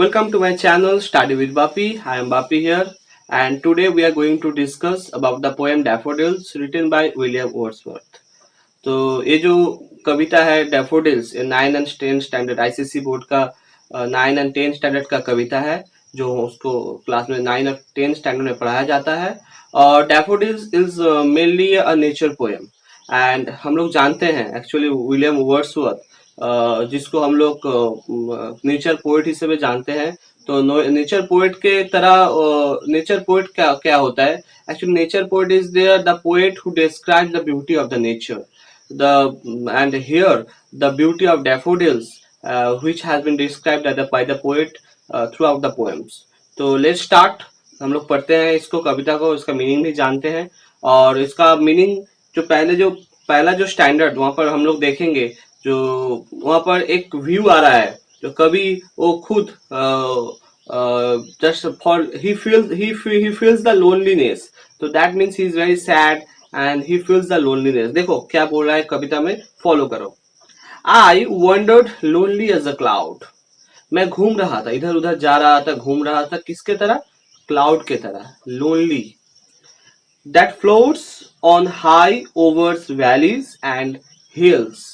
Welcome to my channel Study with Bapi. I am Bapi here, and today we are going to discuss about the poem Daffodils written by William Wordsworth. तो ये जो कविता है daffodils, ये 9 and 10 standard ICSE board का 9 and 10 standard का कविता है, जो उसको क्लास में 9 और 10 स्टैंडर्ड में पढ़ाया जाता है। और daffodils is mainly a nature poem, and हम लोग जानते हैं एक्चुअली विलियम वर्ड्सवर्थ, जिसको हम लोग नेचर पोएट हिसाब से जानते हैं। तो नेचर पोएट के तरह नेचर पोएट क्या क्या होता है? Actually nature poet is there the poet who describes the beauty of the nature, and here the beauty of daffodils, which has been described by the poet throughout the poems. तो let's start. हम लोग पढ़ते हैं इसको, कविता को, इसका meaning भी जानते हैं। और इसका मीनिंग जो पहला जो स्टैंडर्ड वहां पर हम लोग देखेंगे, जो वहां पर एक व्यू आ रहा है, जो कभी वो खुद just for he feels the loneliness, so that means he is very sad and he feels the loneliness. देखो क्या बोल रहा है कविता में, फॉलो करो। I wandered lonely as a cloud. मैं घूम रहा था, इधर उधर जा रहा था, घूम रहा था, किसके तरह? क्लाउड के तरह, lonely. That floats on high over valleys and hills.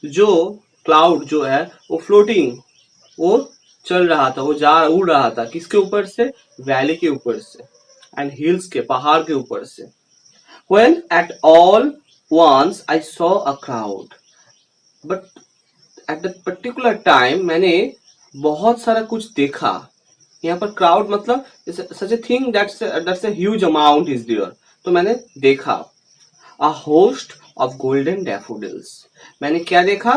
जो क्लाउड जो है वो फ्लोटिंग, वो चल रहा था, वो उड़ रहा था, किसके ऊपर से? वैली के ऊपर से, एंड हिल्स के, पहाड़ के ऊपर से। When at all once I saw a crowd, but at that particular time मैंने बहुत सारा कुछ देखा। यहाँ पर क्राउड मतलब such a thing that's a huge amount is there. तो मैंने देखा a host of golden daffodils. मैंने क्या देखा?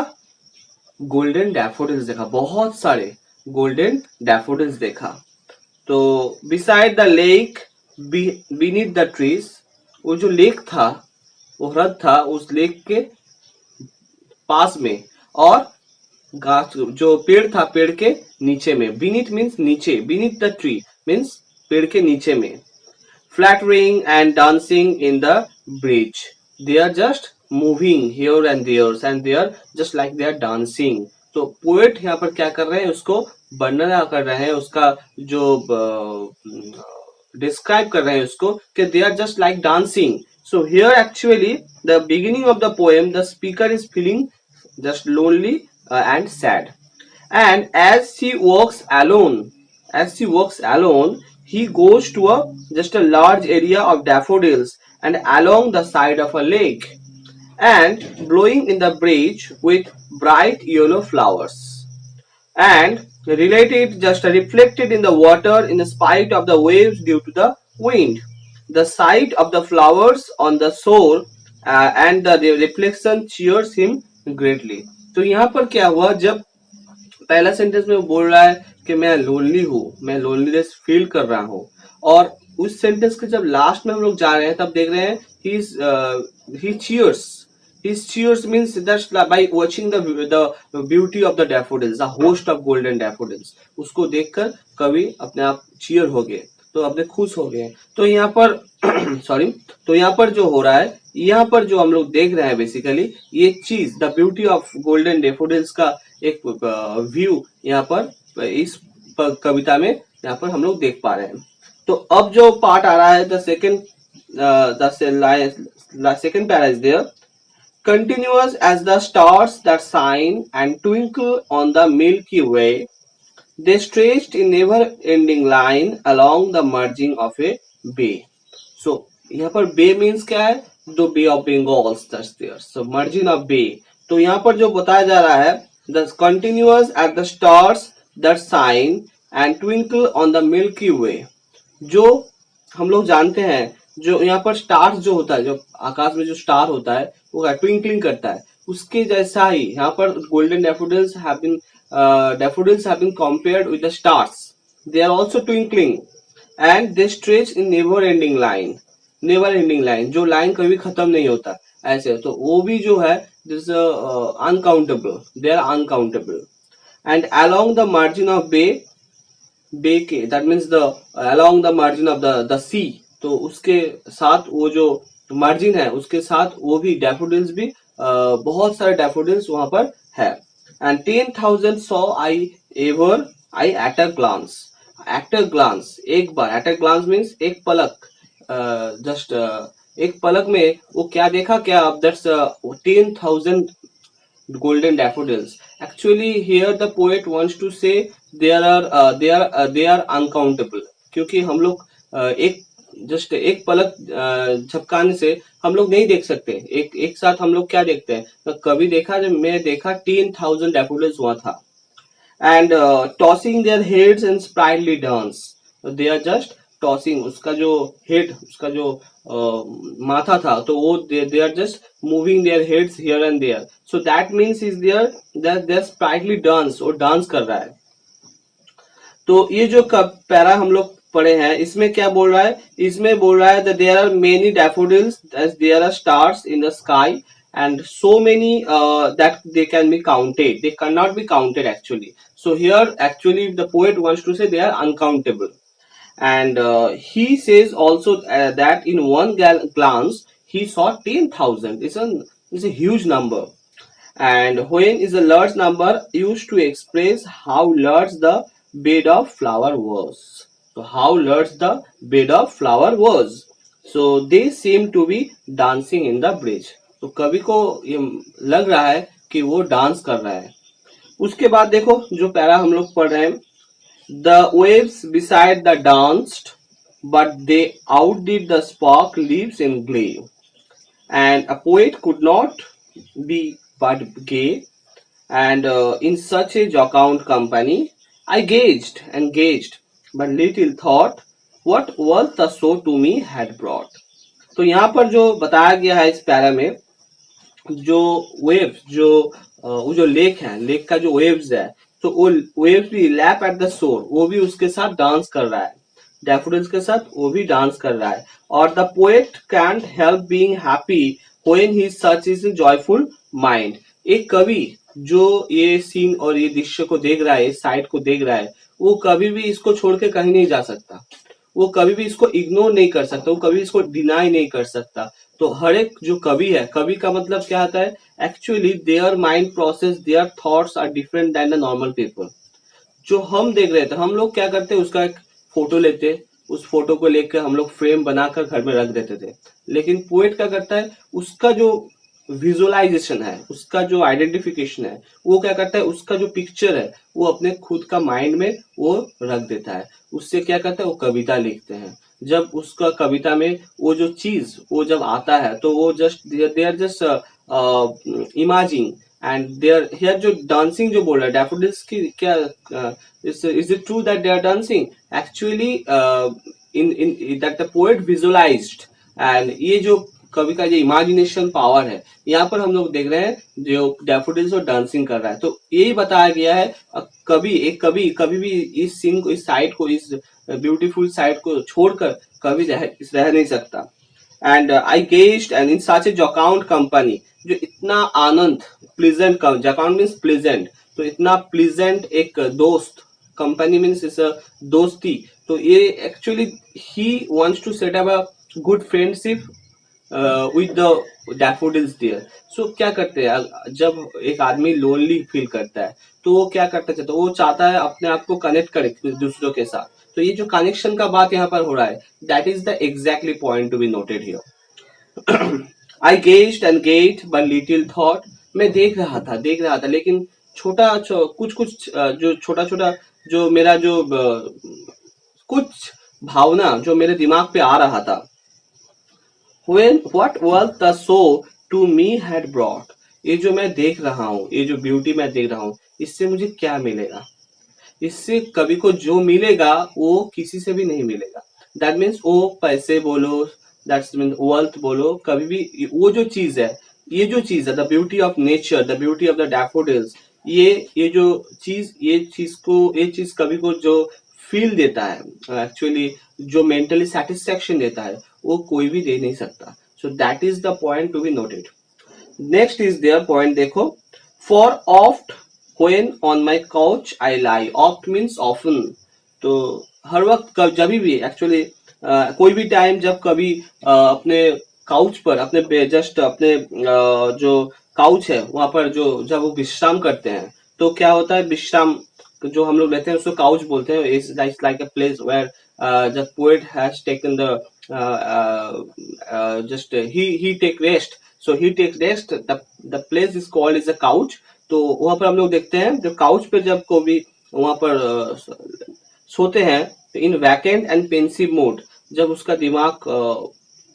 गोल्डन डैफोडिल्स देखा, बहुत सारे गोल्डन डैफोडिल्स देखा। तो beside the lake, beneath the trees, वो जो लेक था, वो ह्रद था उस लेक के पास में, और गाछ जो पेड़ था, पेड़ के नीचे में। बीनीथ मीन्स नीचे, बीनीथ द ट्री मीन्स पेड़ के नीचे में। Fluttering and dancing in the breeze, they are just moving here and there, and they are just like they are dancing. तो पोएट यहाँ पर क्या कर रहे हैं? उसको वर्णना कर रहे हैं, उसका जो डिस्क्राइब कर रहे हैं उसको, कि they are just like dancing. So here actually the beginning of the poem, the speaker is feeling just lonely and sad, and as she walks alone, he goes to just a large area of daffodils and along the side of a lake, and blowing in the breeze with bright yellow flowers, and reflected in the water in spite of the waves due to the wind. The sight of the flowers on the shore and the reflection cheers him greatly. तो यहाँ पर क्या हुआ? जब पहला sentence में वो बोल रहा है कि मैं लोनली हूँ, मैं लोनलीनेस फील कर रहा हूँ, और उस सेंटेंस के जब लास्ट में हम लोग जा रहे हैं, तब देख रहे हैं he cheers. His cheers means that's by watching the beauty of the daffodils, a host of golden daffodils. उसको देखकर कवि अपने आप cheer हो गए, तो अपने खुश हो गए। तो यहाँ पर सॉरी, तो यहाँ पर जो हो रहा है, यहाँ पर जो हम लोग देख रहे हैं बेसिकली ये चीज, the beauty of golden daffodils का एक व्यू यहाँ पर इस कविता में यहाँ पर हम लोग देख पा रहे हैं। तो अब जो पार्ट आ रहा है, the second para is there, continuous as the stars that shine and twinkle on the Milky Way, they stretched in never-ending line along the margin of a bay. So यहाँ पर bay means क्या है? The Bay of Bengal that's there. So margin of bay. तो यहाँ पर जो बताया जा रहा है, the continuous as the stars that shine and twinkle on the Milky Way. जो हम लोग जानते हैं, जो यहाँ पर स्टार्स जो होता है, जो आकाश में जो स्टार होता है वो ट्विंकलिंग करता है, उसके जैसा ही यहाँ पर golden daffodils have been compared with the stars. They are also twinkling and they stretch in never ending line, जो लाइन कभी खत्म नहीं होता ऐसे। तो वो भी जो है this uncountable, they are uncountable. And along the margin of bay के, that means the along the margin of the sea, तो उसके साथ वो जो मार्जिन है उसके साथ वो भी डैफोडिल्स भी बहुत सारे डैफोडिल्स वहां पर है। And 10,000 saw I ever I at a glance, at a glance, एक बार, at a glance means एक पलक, जस्ट एक पलक में वो क्या देखा, क्या, that's 10,000 golden daffodils. Actually here the poet wants to say they are uncountable, क्योंकि हम लोग एक जस्ट एक पलक झपकाने से हम लोग नहीं देख सकते, एक साथ हम लोग क्या देखते हैं, तो कभी देखा, जब मैं देखा 10,000 daffodils हुआ था, and tossing their heads in sprightly dance. They are just tossing, उसका जो head, उसका जो माथा था, तो वो they are just moving their heads here and there. So that means is there that they sprightly dance, वो dance कर रहा है. तो ये जो पैरा हम लोग पढ़े हैं, इसमें क्या बोल रहा है, इसमें बोल रहा है that there are many daffodils as there are stars in the sky and so many that they can be counted, they cannot be counted actually. So here actually the poet wants to say they are uncountable. And he says also that in one glance he saw 10,000. It's a huge number, and when is a large number used to express how large the bed of flower was. So how large the bed of flower was. So they seem to be dancing in the bridge. तो कवि को ये लग रहा है कि वो dance कर रहा है. उसके बाद देखो जो पैरा हम लोग पढ़ रहे हैं, the waves beside the danced, but they outdid the spark leaves in glee. And a poet could not be but gay, and in such a jocund company, I gazed and gazed, but little thought what wealth the soul to me had brought. तो यहाँ पर जो बताया गया है इस para में, जो वेव्स, जो वो जो लेक है, लेक का जो वेव्स है, तो वो वेव्स भी लैप एट द शोर, वो भी उसके साथ डांस कर रहा है, डैफोडिल्स के साथ वो भी डांस कर रहा है. और the poet can't help being happy when he such is joyful mind. एक कवि जो ये सीन और ये दृश्य को देख रहा है, इस साइड को देख रहा है, वो कभी भी इसको छोड़ के कहीं नहीं जा सकता, वो कभी भी इसको इग्नोर नहीं कर सकता, वो कभी इसको डिनाई नहीं कर सकता. तो हर एक जो कवि है, कवि का मतलब क्या आता है, actually their mind process, their thoughts are different than the normal people. जो हम देख रहे थे, हम लोग क्या करते, उसका एक फोटो लेते, उस फोटो को लेकर हम लोग फ्रेम बनाकर घर में रख देते थे. लेकिन पोएट क्या करता है, उसका जो विजुअलाइजेशन है, उसका जो आइडेंटिफिकेशन है, वो क्या करता है, उसका जो पिक्चर है वो अपने खुद का माइंड में वो रख देता है. उससे क्या करता है, वो कविता लिखते हैं. जब उसका कविता में वो जो चीज वो जब आता है, तो वो just they are just imagining, and there here जो डांसिंग जो बोल रहा है डैफोडिल्स की, क्या is it true that they are dancing actually in that the poet visualized. And ये जो कवि का जो इमेजिनेशन पावर है, यहाँ पर हम लोग देख रहे हैं जो डैफोडिल्स और डांसिंग कर रहा है. तो यही बताया गया है, एक कवि कभी भी इस सीन को, इस साइड को, इस ब्यूटीफुल साइड को छोड़कर कभी रह नहीं सकता. And I gazed and in such a jocund company, जो इतना आनंद, प्लीजेंट, जॉकाउंट मीन्स प्लीजेंट, तो इतना प्लीजेंट एक दोस्त, कंपनी मीन्स इस दोस्ती. तो ये actually he wants to set up a good friendship with the daffodils there. So क्या करते हैं, जब एक आदमी लोनली फील करता है, तो वो क्या करता है, तो वो चाहता है अपने आप को कनेक्ट करे दूसरों के साथ. तो ये जो कनेक्शन का बात यहाँ पर हो रहा है, that is the exactly point to be noted here. I gazed and get but little thought, मैं देख रहा था, लेकिन कुछ जो छोटा जो मेरा जो कुछ भावना जो मेरे दिमाग पे आ रहा था. When what was the soul to me had brought, ये जो मैं देख रहा हूँ, ये जो ब्यूटी मैं देख रहा हूँ, इससे मुझे क्या मिलेगा, इससे कवि को जो मिलेगा वो किसी से भी नहीं मिलेगा. दैट मीन्स वो पैसे बोलो, दैट्स मीन वेल्थ बोलो, कभी भी वो जो चीज है, ये जो चीज है, the beauty of nature, the beauty of the daffodils, ये जो चीज, ये चीज कवि को जो फील देता है, एक्चुअली जो मेंटली सेटिस्फेक्शन देता है, वो कोई भी दे नहीं सकता. So that is the point to be noted. Next is there point, देखो, for oft when on my couch I lie, oft means often. तो हर वक्त जब भी एक्चुअली कोई भी टाइम जब कभी अपने काउच पर, अपने जस्ट अपने जो काउच है वहां पर जो जब वो विश्राम करते हैं, तो क्या होता है, विश्राम जो हम लोग रहते हैं उसको काउच बोलते हैं. Is like a place where the poet has taken the just he take rest. So he takes rest. The place is called is a couch. तो वहां पर हम लोग देखते हैं जो काउच पे जब कोई वहां पर सोते हैं in vacant and pensive mood, जब उसका दिमाग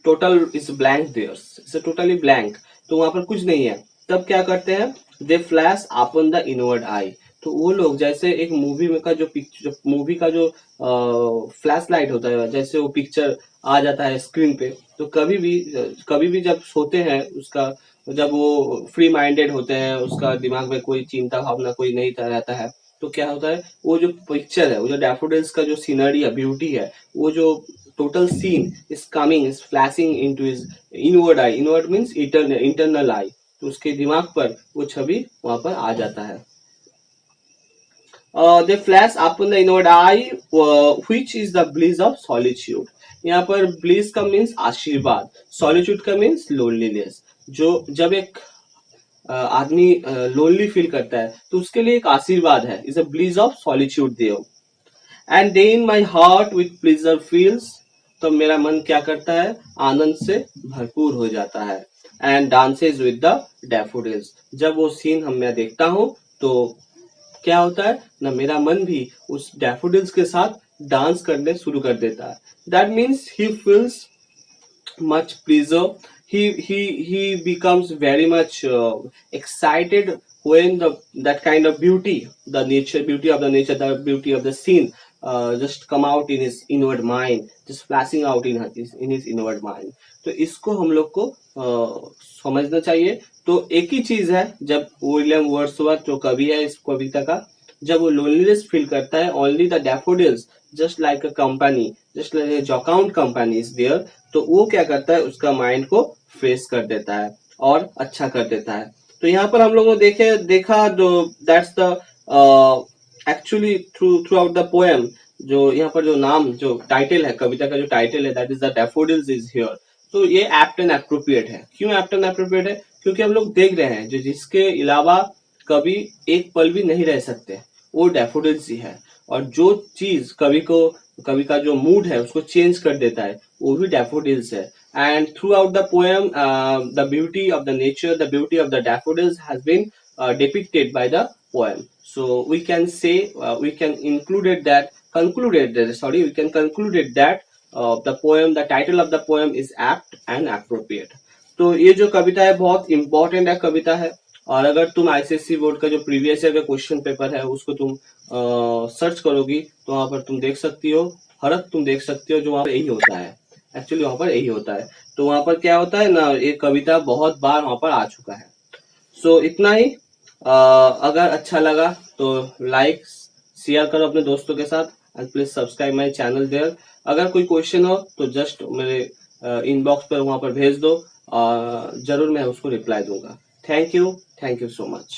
total is blank there, it's totally blank, तो वहां पर कुछ नहीं है, तब क्या करते हैं, दे फ्लैश अपॉन द इनवर्ड आई. तो वो लोग जैसे एक मूवी में का जो पिक्चर, मूवी का जो फ्लैश लाइट होता है, जैसे वो पिक्चर आ जाता है स्क्रीन पे, तो कभी भी जब सोते हैं उसका, जब वो फ्री माइंडेड होते हैं, उसका दिमाग में कोई चिंता भावना कोई नहीं रहता है, तो क्या होता है, वो जो पिक्चर है, वो जो डैफोडिल्स का जो सीनरी है, ब्यूटी है, वो जो total scene is coming, is flashing into his inward eye. Inward means internal eye. तो उसके दिमाग पर वो छवि वहां पर आ जाता है. दे flash upon the inward eye, which is the bliss of solitude. यहाँ पर ब्लिस का मीन्स आशीर्वाद, सॉलिट्यूड का मीन्स लोनलीनेस. जो जब एक आदमी लोनली फील करता है तो उसके लिए एक आशीर्वाद है, is a bliss of solitude देव. And they in my heart with pleasure fills, तो मेरा मन क्या करता है, आनंद से भरपूर हो जाता है. And dances with the daffodils, जब वो सीन मैं देखता हूँ तो क्या होता है ना, मेरा मन भी उस डैफोडिल्स के साथ डांस करने शुरू कर देता है. That means he feels much pleasure. He becomes very much excited when that kind of beauty, the beauty of the nature, the beauty of the scene just come out in his inward mind, just flashing out in his inward mind. तो इसको हम लोग को समझना चाहिए. तो एक ही चीज है, जब विलियम वर्ड्सवर्थ जो कवि है इस कविता का, जब वो लोनलीनेस फील करता है, only the daffodils just like a company, just like jocund company is there, तो वो क्या करता है, उसका माइंड को फ्रेश कर देता है और अच्छा कर देता है. तो यहाँ पर हम लोगों ने देखा जो that's the actually through out the poem, जो यहाँ पर जो नाम, जो टाइटल है, कविता का जो टाइटल है, that is the daffodils is here. तो ये एप्ट एंड एप्रोप्रिएट है. क्यों एप्ट एंड एप्रोप्रिएट है, क्योंकि हम लोग देख रहे हैं जो जिसके अलावा कभी एक पल भी नहीं रह सकते, वो डैफोडिल्स ही है. और जो चीज कवि का जो मूड है उसको चेंज कर देता है, वो भी डैफोडिल्स है. And throughout the poem the beauty of the nature, the beauty of the daffodils has been depicted by the poem. So we can say we can concluded that the poem, the title of the poem is apt and appropriate. तो ये जो कविता है बहुत important है कविता है. और अगर तुम आईसीएससी बोर्ड का जो प्रीवियस ईयर का क्वेश्चन पेपर है उसको तुम सर्च करोगी तो वहां पर तुम देख सकती हो, हरक तुम देख सकती हो, जो वहां पर यही होता है, एक्चुअली वहां पर यही होता है. तो वहां पर क्या होता है ना, ये कविता बहुत बार वहां पर आ चुका है. सो इतना ही. अगर अच्छा लगा तो लाइक शेयर करो अपने दोस्तों के साथ, and please subscribe my channel there. अगर कोई क्वेश्चन हो तो जस्ट मेरे इनबॉक्स पर वहां पर भेज दो, जरूर मैं उसको रिप्लाई दूंगा. Thank you so much.